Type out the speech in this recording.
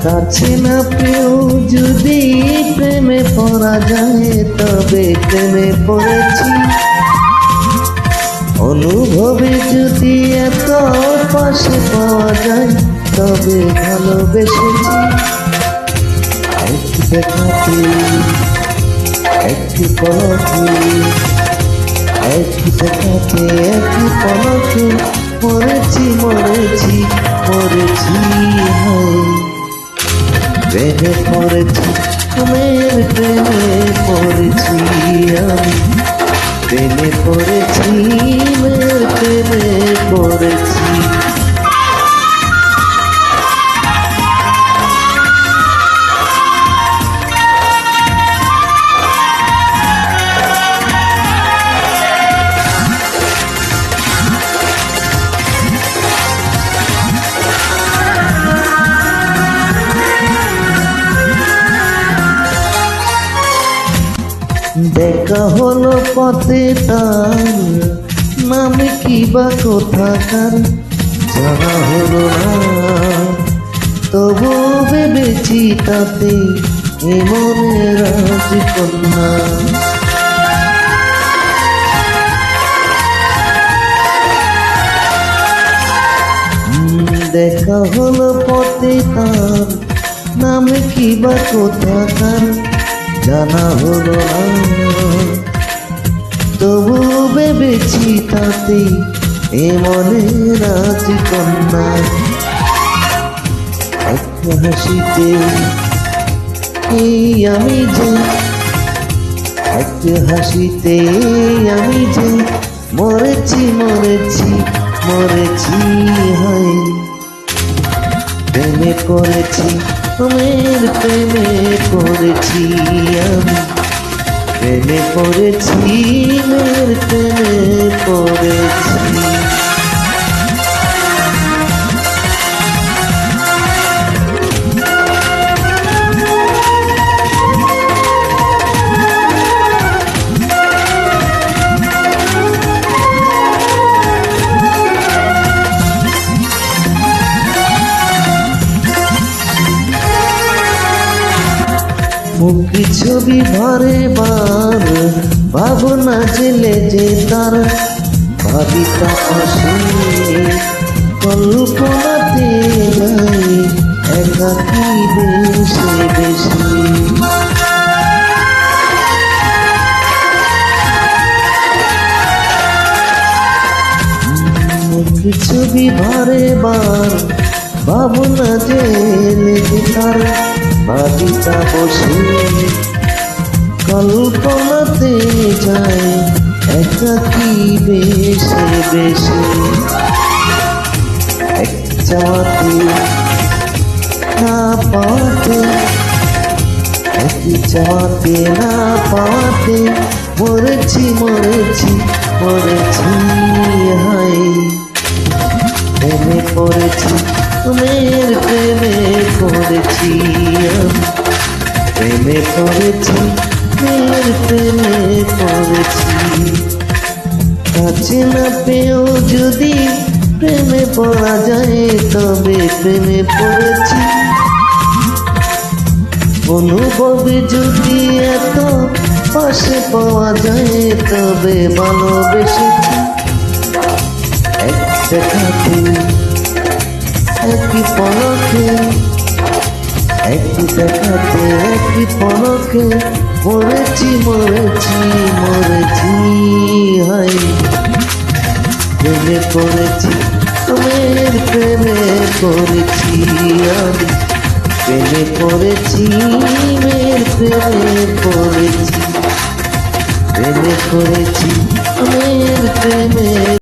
কাছে না পেয়েও যদি প্রেমে পড়া যায় তবে প্রেমে পড়েছি। অনুভবে যদি এত পাশে পাওয়া যায় তবে ভালোবেসেছি। একটি দেখাতে একটি পলকে, একটি দেখাতে একটি পলকে মরেছি মরেছি মরেছি। প্রেমে পড়েছি তোমার প্রেমে পড়েছি আমি, প্রেমে পড়েছি মেয়ের প্রেমে পড়েছি। দেখা হলো পথে তার নামে কি বা কোথাকার জানা হলো না, তবু ভেবেছি তাতে এ মনের রাজকন্যা। দেখা হলো পথে তার নামে কি বা কোথাকার জানা হলো না, তবু ভেবেছি তাতে এ মনের রাজকন্যা। একটা হাসিতে এই আমি যে, একটা হাসিতে আমি যে মরেছি মরেছি মরেছি। হায় প্রেমে পড়েছি তোমার প্রেমে পড়েছি আমি, প্রেমে পড়েছি মেয়ের প্রেমে পড়েছি। মুখি ছবি ভরে বার ভাবনা জেলে যে তার ভাবিতা আসে কল্পনাতে যাই একাকি বেশি বেশি। মুখি ছবি ভরে বার ভাবনা জেলে যে তার ভাবিতা বসে কল্পনাতে যায় একাকি বেশি বেশি। এক চাওয়াতে না পাওয়াতে, এক চাওয়াতে না পাওয়াতে মরেছি মরেছি মরেছি। হায় প্রেমে পড়েছি তোমার প্রেমে পড়েছি আমি, প্রেমে পড়েছি মেয়ের প্রেমে পড়েছি। কাছে না পেয়েও যদি প্রেমে পড়া যায় তবে প্রেমে পড়েছি। অনুভবে যদি এত পাশে পাওয়া যায় তবে ভালোবেসেছি। এক দেখাতে একটি পলকে, একটি দেখাতে একটি পলকে মরেছি মরেছি মরেছি। হায় প্রেমে পড়েছি তোমার প্রেমে পড়েছি আমি, প্রেমে পড়েছি মেয়ের প্রেমে পড়েছি, প্রেমে পড়েছি মেয়ের প্রেমে।